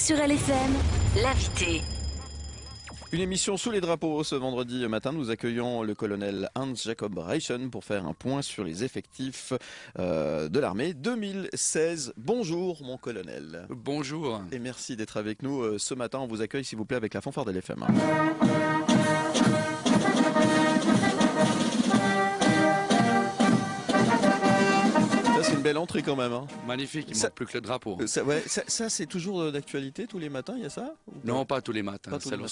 Sur LFM, l'invité. Une émission sous les drapeaux. Ce vendredi matin, nous accueillons le colonel Hans-Jacob Reichen pour faire un point sur les effectifs de l'armée 2016. Bonjour mon colonel. Bonjour. Et merci d'être avec nous ce matin. On vous accueille s'il vous plaît avec la fanfare de l'FM. C'est une belle entrée quand même. Hein. Magnifique, il ne manque plus que le drapeau. Ça c'est toujours d'actualité tous les matins, il y a ça Non, pas tous les matins, tous c'est les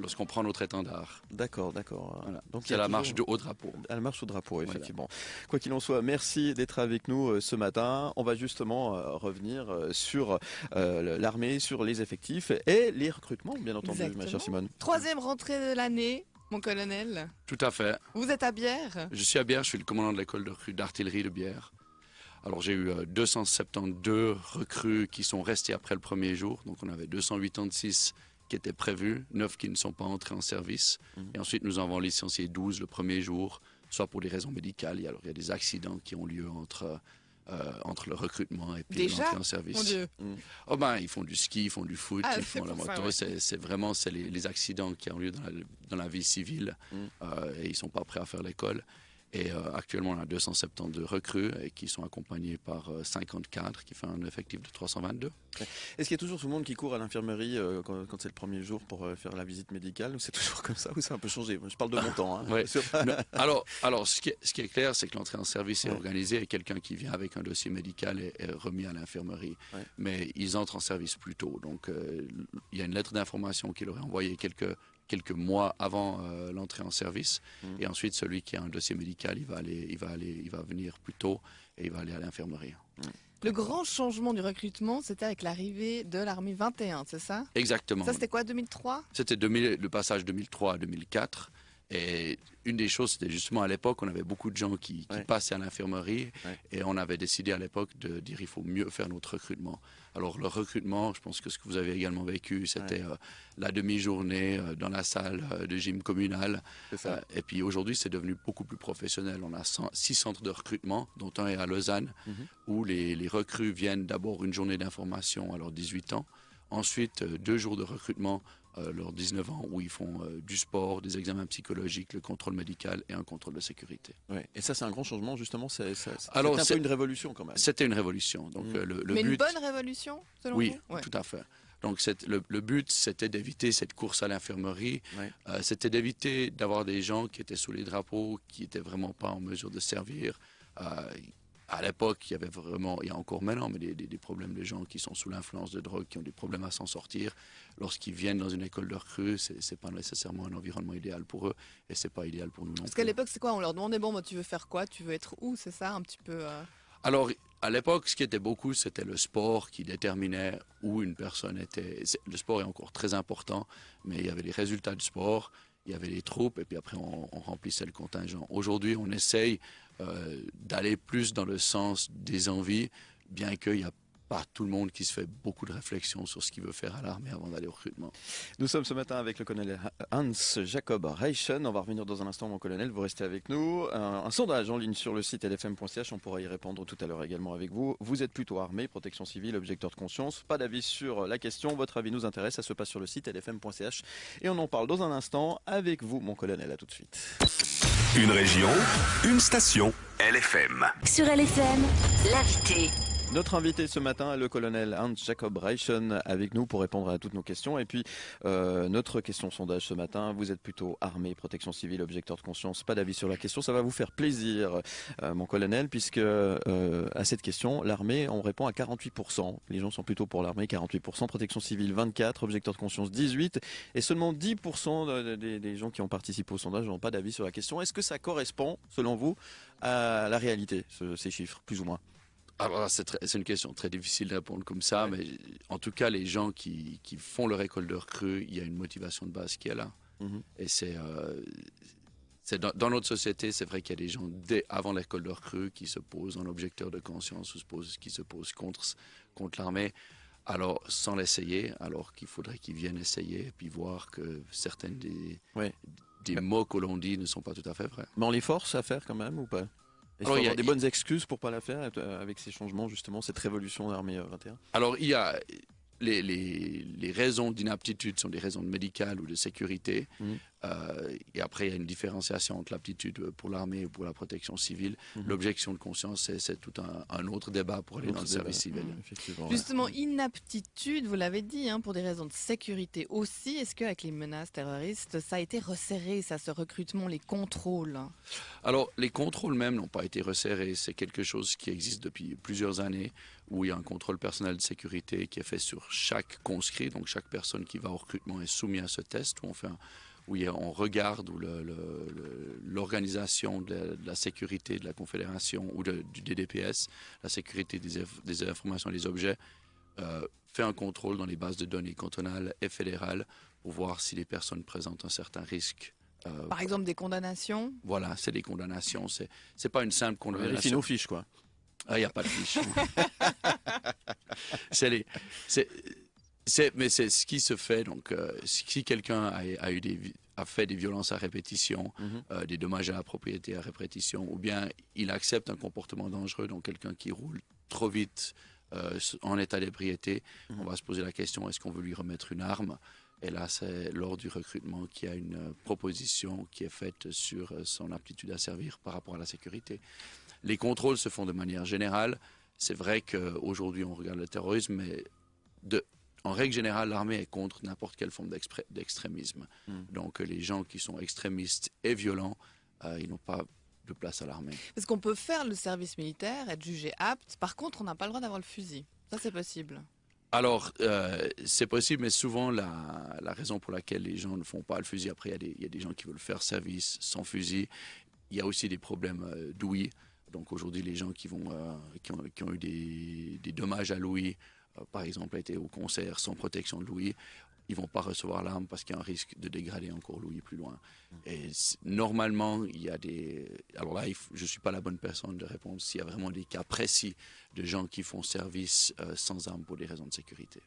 lorsqu'on prend notre étendard. D'accord. Voilà. Donc C'est la marche du haut drapeau. À la marche au drapeau, effectivement. Voilà. Quoi qu'il en soit, merci d'être avec nous ce matin. On va justement revenir sur l'armée, sur les effectifs et les recrutements, bien entendu, Exactement. ma chère Simone. Troisième rentrée de l'année, mon colonel. Tout à fait. Vous êtes à Bière. Je suis à Bière, je suis le commandant de l'école de recrue d'artillerie de Bière. Alors j'ai eu 272 recrues qui sont restés après le premier jour. Donc on avait 286 qui étaient prévus, 9 qui ne sont pas entrés en service. Et ensuite nous en avons licencié 12 le premier jour, soit pour des raisons médicales. Alors il y a des accidents qui ont lieu entre le recrutement et puis l'entrée en service. Mon Dieu. Oh ben, ils font du ski, ils font du foot, Ah, ils c'est font la pour moto. ça, ouais. C'est vraiment les accidents qui ont lieu dans la vie civile et ils sont pas prêts à faire l'école. Et actuellement, on a 272 recrues et qui sont accompagnés par 50 cadres, qui fait un effectif de 322. Est-ce qu'il y a toujours tout le monde qui court à l'infirmerie quand c'est le premier jour pour faire la visite médicale? Ou c'est toujours comme ça ou ça a un peu changé? Je parle de mon temps. Hein. Ouais. Alors, ce qui est clair, c'est que l'entrée en service est organisée et quelqu'un qui vient avec un dossier médical est remis à l'infirmerie. Ouais. Mais ils entrent en service plus tôt. Donc, il y a une lettre d'information qui leur est envoyée quelques mois avant l'entrée en service. Et ensuite, celui qui a un dossier médical, il va venir plus tôt et il va aller à l'infirmerie. Le grand changement du recrutement, c'était avec l'arrivée de l'armée 21, c'est ça? Exactement. Ça, c'était quoi, 2003? C'était le passage 2003 à 2004. Et une des choses, c'était justement à l'époque, on avait beaucoup de gens qui passaient à l'infirmerie et on avait décidé à l'époque de dire il faut mieux faire notre recrutement. Alors le recrutement, je pense que ce que vous avez également vécu, c'était la demi-journée dans la salle de gym communale. Et puis aujourd'hui, c'est devenu beaucoup plus professionnel. On a 6 centres de recrutement, dont un est à Lausanne, où les recrues viennent d'abord une journée d'information à leurs 18 ans. Ensuite, 2 jours de recrutement leurs 19 ans où ils font du sport, des examens psychologiques, le contrôle médical et un contrôle de sécurité. Ouais. Et ça, c'est un grand changement, justement. C'était un peu une révolution quand même. C'était une révolution. Donc, Mais une bonne révolution, selon vous? Oui, tout à fait. Donc le but, c'était d'éviter cette course à l'infirmerie. C'était d'éviter d'avoir des gens qui étaient sous les drapeaux, qui n'étaient vraiment pas en mesure de servir. À l'époque, il y a encore maintenant, mais des problèmes de gens qui sont sous l'influence de drogue, qui ont des problèmes à s'en sortir. Lorsqu'ils viennent dans une école de recrue, c'est pas nécessairement un environnement idéal pour eux et c'est pas idéal pour nous non plus. Parce qu'à l'époque, c'est quoi? On leur demandait, bon, tu veux faire quoi? Tu veux être où? C'est ça, un petit peu... Alors, à l'époque, ce qui était beaucoup, c'était le sport qui déterminait où une personne était. Le sport est encore très important, mais il y avait les résultats du sport, il y avait les troupes, et puis après, on remplissait le contingent. Aujourd'hui, on essaye d'aller plus dans le sens des envies, bien qu'il n'y a pas tout le monde qui se fait beaucoup de réflexions sur ce qu'il veut faire à l'armée avant d'aller au recrutement. Nous sommes ce matin avec le colonel Hans-Jacob Reichen. On va revenir dans un instant, mon colonel, vous restez avec nous. Un sondage en ligne sur le site lfm.ch, on pourra y répondre tout à l'heure également avec vous. Vous êtes plutôt armé, protection civile, objecteur de conscience. Pas d'avis sur la question, votre avis nous intéresse, ça se passe sur le site lfm.ch. Et on en parle dans un instant avec vous, mon colonel, à tout de suite. Une région, une station, LFM. Sur LFM, l'invité. Notre invité ce matin, le colonel Hans-Jacob Reichen, avec nous pour répondre à toutes nos questions. Et puis, notre question sondage ce matin, vous êtes plutôt armé, protection civile, objecteur de conscience, pas d'avis sur la question. Ça va vous faire plaisir, mon colonel, puisque à cette question, l'armée, on répond à 48%. Les gens sont plutôt pour l'armée, 48%, protection civile 24%, objecteur de conscience 18%, et seulement 10% des gens qui ont participé au sondage n'ont pas d'avis sur la question. Est-ce que ça correspond, selon vous, à la réalité, ces chiffres, plus ou moins? Alors, c'est une question très difficile de répondre comme ça, mais en tout cas, les gens qui font leur école de recrue, il y a une motivation de base qui est là. Et c'est dans notre société, c'est vrai qu'il y a des gens, avant l'école de recrue, qui se posent en objecteur de conscience ou qui se posent contre l'armée. Alors, sans l'essayer, alors qu'il faudrait qu'ils viennent essayer et puis voir que certaines des mots que l'on dit ne sont pas tout à fait vrais. Mais on les force à faire quand même ou pas? Est-ce qu'il y a des bonnes excuses pour pas la faire avec ces changements, justement, cette révolution de l'armée 21? Alors, il y a les raisons d'inaptitude sont des raisons médicales ou de sécurité. Et après, il y a une différenciation entre l'aptitude pour l'armée ou pour la protection civile. L'objection de conscience, c'est tout un autre débat pour aller dans le service civil. Justement, inaptitude, vous l'avez dit, pour des raisons de sécurité aussi. Est-ce qu'avec les menaces terroristes, ça a été resserré, ça, ce recrutement, les contrôles? Alors, les contrôles même n'ont pas été resserrés. C'est quelque chose qui existe depuis plusieurs années, où il y a un contrôle personnel de sécurité qui est fait sur chaque conscrit. Donc, chaque personne qui va au recrutement est soumise à ce test, où on regarde où l'organisation de la sécurité de la Confédération ou du DDPS, la sécurité des informations et des objets, fait un contrôle dans les bases de données cantonales et fédérales pour voir si les personnes présentent un certain risque. Par exemple, des condamnations? Voilà, c'est des condamnations. C'est pas une simple condamnation. Vérifie nos fiches, quoi. Ah, il n'y a pas de fiches. Mais c'est ce qui se fait. Donc, si quelqu'un a fait des violences à répétition, des dommages à la propriété à répétition, ou bien il accepte un comportement dangereux, donc quelqu'un qui roule trop vite en état d'ébriété, on va se poser la question, est-ce qu'on veut lui remettre une arme? Et là, c'est lors du recrutement qu'il y a une proposition qui est faite sur son aptitude à servir par rapport à la sécurité. Les contrôles se font de manière générale. C'est vrai qu'aujourd'hui, on regarde le terrorisme, mais en règle générale, l'armée est contre n'importe quelle forme d'extrémisme. Donc, les gens qui sont extrémistes et violents, ils n'ont pas de place à l'armée. Parce qu'on peut faire le service militaire, être jugé apte. Par contre, on n'a pas le droit d'avoir le fusil. Ça, c'est possible. Alors, c'est possible, mais souvent, la raison pour laquelle les gens ne font pas le fusil, après, il y a des gens qui veulent faire service sans fusil. Il y a aussi des problèmes d'ouïe. Donc, aujourd'hui, les gens qui ont eu des dommages à l'ouïe, par exemple, été au concert sans protection de l'ouïe, ils ne vont pas recevoir l'arme parce qu'il y a un risque de dégrader encore l'ouïe plus loin. Et normalement, il y a des... Alors là, je ne suis pas la bonne personne de répondre s'il y a vraiment des cas précis de gens qui font service sans arme pour des raisons de sécurité.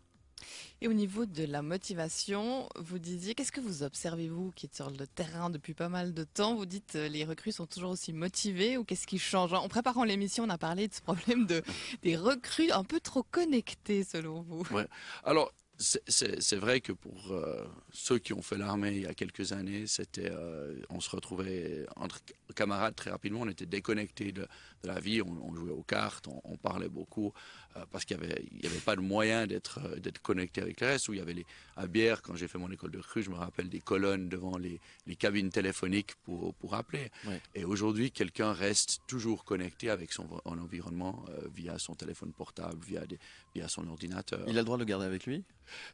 Et au niveau de la motivation, vous disiez, qu'est-ce que vous observez, vous, qui êtes sur le terrain depuis pas mal de temps? Vous dites, les recrues sont toujours aussi motivées, ou qu'est-ce qui change? En préparant l'émission, on a parlé de ce problème des recrues un peu trop connectées, selon vous. Ouais. Alors, c'est vrai que pour ceux qui ont fait l'armée il y a quelques années, on se retrouvait entre camarades très rapidement, on était déconnectés de la vie, on jouait aux cartes, on parlait beaucoup, parce qu'il n'y avait pas de moyen d'être connecté avec le reste, où il y avait à Bière, quand j'ai fait mon école de recrue, je me rappelle des colonnes devant les cabines téléphoniques pour appeler. Ouais. Et aujourd'hui, quelqu'un reste toujours connecté avec son environnement via son téléphone portable, via son ordinateur. Il a le droit de le garder avec lui?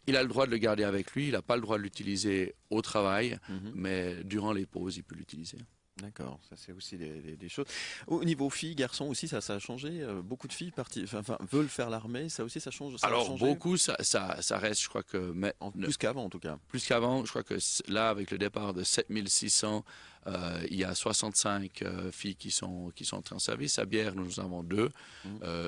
Il a le droit de le garder avec lui, il n'a pas le droit de l'utiliser au travail, mais durant les pauses, il peut l'utiliser. D'accord, ça c'est aussi des choses. Au niveau filles, garçons aussi, ça a changé. Beaucoup de filles veulent faire l'armée, ça aussi ça change. Alors beaucoup, ça reste, je crois que... Plus qu'avant en tout cas. Plus qu'avant, je crois que là, avec le départ de 7600, il y a 65 filles qui sont entrées en service. À Bière, nous avons 2.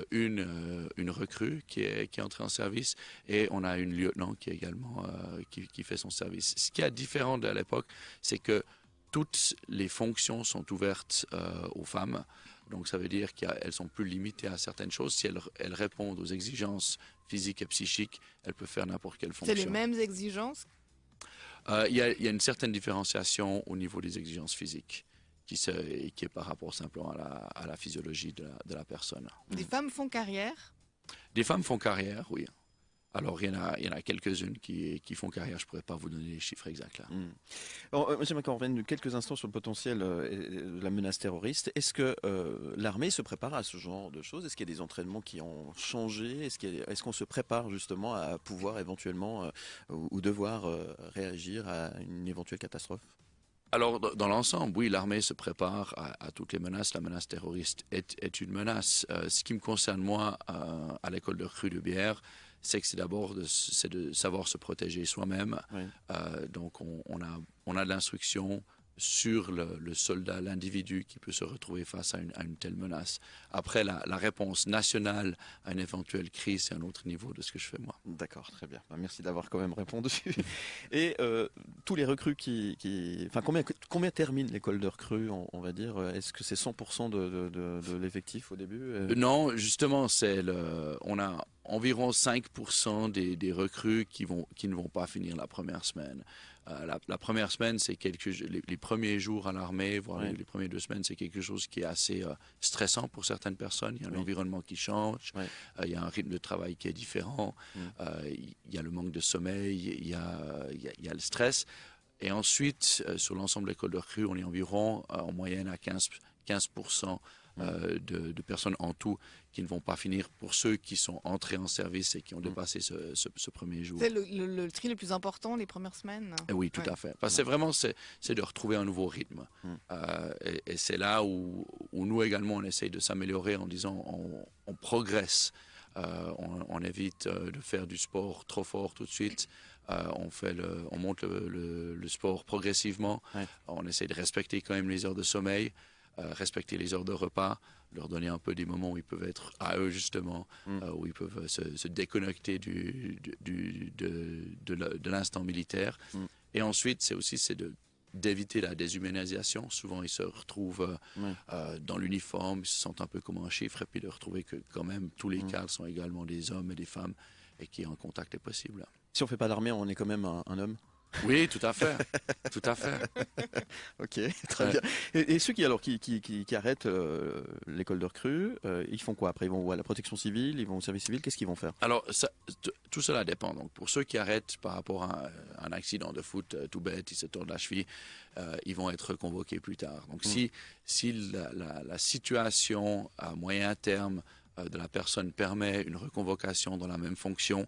Une recrue qui est entrée en service et on a une lieutenant qui est également qui fait son service. Ce qui est différent de l'époque, c'est que toutes les fonctions sont ouvertes aux femmes. Donc, ça veut dire qu'elles sont plus limitées à certaines choses. Si elles répondent aux exigences physiques et psychiques, elles peuvent faire n'importe quelle fonction. C'est les mêmes exigences? Il y a une certaine différenciation au niveau des exigences physiques qui est par rapport simplement à la physiologie de la personne. Des femmes font carrière? Des femmes font carrière, oui. Alors, il y en a quelques-unes qui font carrière. Je ne pourrais pas vous donner les chiffres exacts là. J'aimerais qu'on revienne quelques instants sur le potentiel de la menace terroriste. Est-ce que l'armée se prépare à ce genre de choses? Est-ce qu'il y a des entraînements qui ont changé? Est-ce qu'on se prépare justement à pouvoir éventuellement ou devoir réagir à une éventuelle catastrophe? Alors, dans l'ensemble, oui, l'armée se prépare à toutes les menaces. La menace terroriste est une menace. Ce qui me concerne, moi, à l'école de recrue de Bière, c'est que c'est de savoir se protéger soi-même. Oui. Donc, on a de l'instruction sur le soldat, l'individu qui peut se retrouver face à une telle menace. Après, la réponse nationale à une éventuelle crise, c'est un autre niveau de ce que je fais moi. D'accord, très bien. Merci d'avoir quand même répondu. Et tous les recrues combien terminent l'école de recrues, on va dire? Est-ce que c'est 100% de l'effectif au début? Non, justement, environ 5% des recrues qui ne vont pas finir la première semaine. La première semaine, c'est les premiers jours à l'armée, voire les premières 2 semaines, c'est quelque chose qui est assez stressant pour certaines personnes. Il y a un environnement qui change, il y a un rythme de travail qui est différent, il y a le manque de sommeil, il y a le stress. Et ensuite, sur l'ensemble de l'école de recrue, on est environ en moyenne à 15% de personnes en tout qui ne vont pas finir pour ceux qui sont entrés en service et qui ont dépassé ce premier jour. C'est le tri le plus important, les premières semaines. Et oui, tout à fait. Parce que c'est de retrouver un nouveau rythme. Et c'est là où nous également, on essaye de s'améliorer en disant on progresse. On évite de faire du sport trop fort tout de suite. On monte le sport progressivement. On essaie de respecter quand même les heures de sommeil. Respecter les heures de repas, leur donner un peu des moments où ils peuvent être à eux justement, où ils peuvent se déconnecter de l'instant militaire. Et ensuite, c'est d'éviter la déshumanisation. Souvent, ils se retrouvent dans l'uniforme, ils se sentent un peu comme un chiffre, et puis de retrouver que quand même tous les cadres sont également des hommes et des femmes, et qu'un contact est possible. Si on ne fait pas l'armée, on est quand même un homme. Oui, tout à fait. Tout à fait. Ok, très bien. Et ceux qui arrêtent l'école de recrue, ils font quoi après? Ils vont à la protection civile, ils vont au service civil, qu'est-ce qu'ils vont faire? Alors, tout cela dépend. Donc, pour ceux qui arrêtent par rapport à un accident de foot tout bête, ils se tordent la cheville, ils vont être convoqués plus tard. Donc, si la situation à moyen terme de la personne permet une reconvocation dans la même fonction,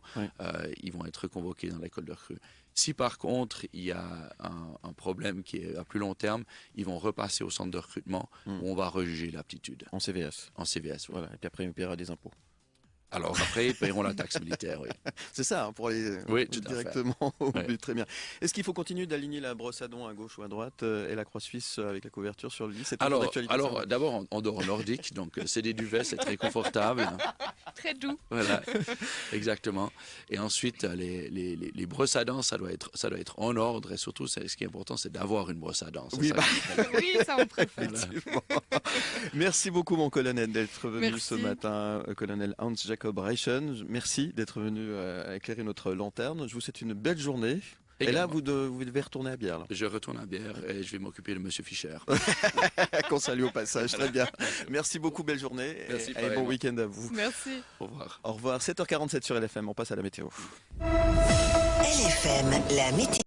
ils vont être convoqués dans l'école de recrue. Si par contre, il y a un problème qui est à plus long terme, ils vont repasser au centre de recrutement où on va rejuger l'aptitude. En CVS. En CVS, oui. Voilà. Et puis après, on paiera des impôts. Alors après, ils paieront la taxe militaire, oui. C'est ça, hein, pour aller directement au but. Très bien. Est-ce qu'il faut continuer d'aligner la brosse à dents à gauche ou à droite et la croix suisse avec la couverture sur le lit? C'est toujours d'actualité. Alors d'abord, on dort en nordique, donc c'est des duvets, c'est très confortable. Très doux. Voilà, exactement. Et ensuite, les brosses à dents, ça doit être en ordre. Et surtout, ce qui est important, c'est d'avoir une brosse à dents. Oui, oui, ça on préfère. Merci beaucoup, mon colonel, d'être venu ce matin. Colonel Hans Jacob Reichen, merci d'être venu éclairer notre lanterne. Je vous souhaite une belle journée. Et là, vous devez retourner à Bière. Là. Je retourne à Bière et je vais m'occuper de Monsieur Fischer. Qu'on salue au passage, très bien. Merci beaucoup, belle journée. Merci, et bon week-end à vous. Merci. Au revoir. Au revoir, 7h47 sur LFM, on passe à la météo. LFM, la météo.